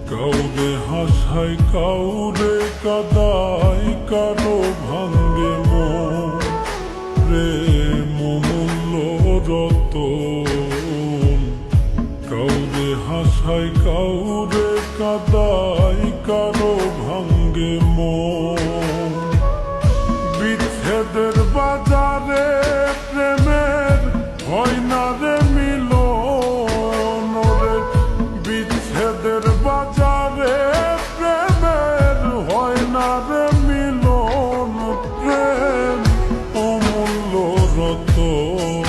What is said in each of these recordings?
কাউরে হাসায় কাউরে কাদায় কারো ভাঙ্গে মন প্রেম মূল্য রতন কাউরে হাসায় কাউরে কাদায় কারো ভাঙ্গে মন বিচ্ছেদের বাজারে প্রেমের হয় না রে মিলন রে বিচ্ছেদের বাজারে প্রেমের হয় না রে মিলন প্রেম অমূল্য রতন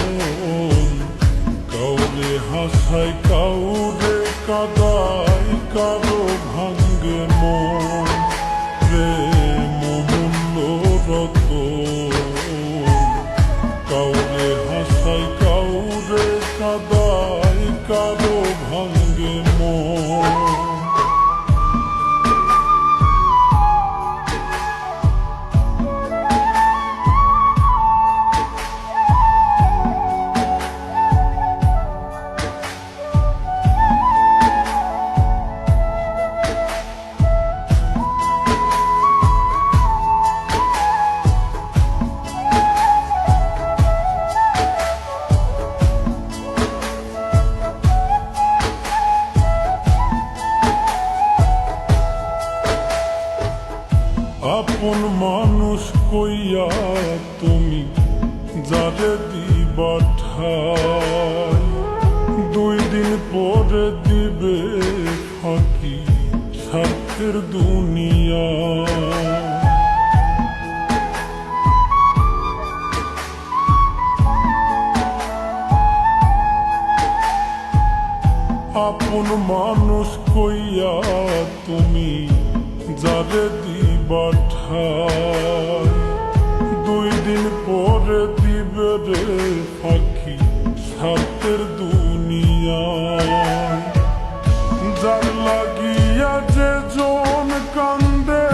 কাউরে হাসায় কাউরে কাদায় কারো ভাঙ্গে মন প্রেম অমূল্য রতন কাউরে হাসায় কাউরে কাদায় কারো ভাঙ্গে মন আপন মানুষ কইয়া তুমি যারে দিবা ঠাই 2 দিন পরে দিবে ফাঁকি স্বার্থের দুনিয়া আপন মানুষ কইয়া তুমি যারে দিবা ঠাই 2 দিন পরে দিবে রে ফাঁকি স্বার্থের দুনিয়ায় যার লাগিয়া যে জন কান্দে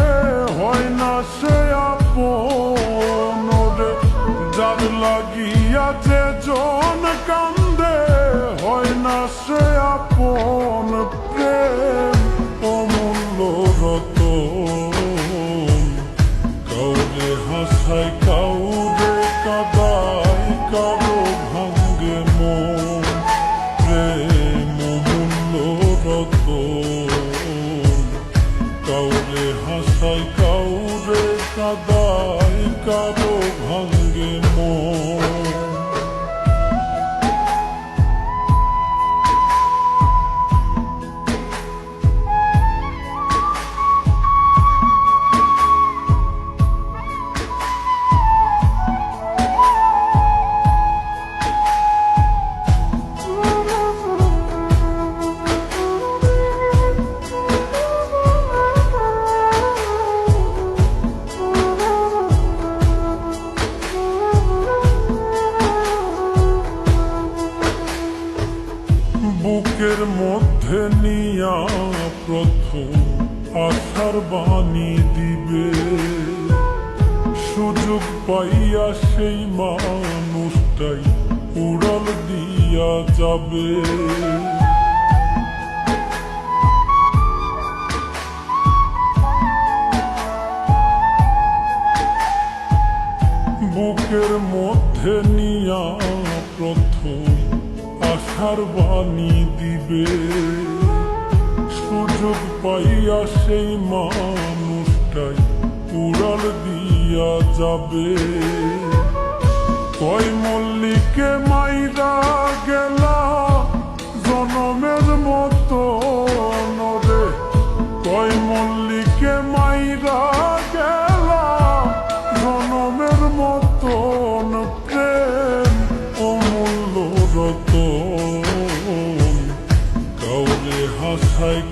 হয় না সে আপন রে যার লাগিয়া যে জন কান্দে হয় না সে আপন প্রেম অমূল্য রতন কাউরে হাসায় কাউরে কাদায় কারো ভাঙ্গে মন প্রেম অমূল্য রতন কাউরে হাসায় কাউরে কাদায় কারো ভাঙ্গে মন বুকের মধ্যে নিয়া প্রথম আশার বাণী দিবে সুযোগ পাইয়া সেই মানুষটাই উড়াল দিয়া যাবে বুকের মধ্যে নিয়া প্রথম আশার বাণী দিবে সুযোগ পাইয়া সেই মানুষটাই উড়াল দিয়া যাবে কয় মল্লিকে মাইরা গেলা জনমের মতো রে কয় মল্লিকে মাইরা গেলা জনমের মতন প্রেম অমূল্য রতন কাউরে হাসায়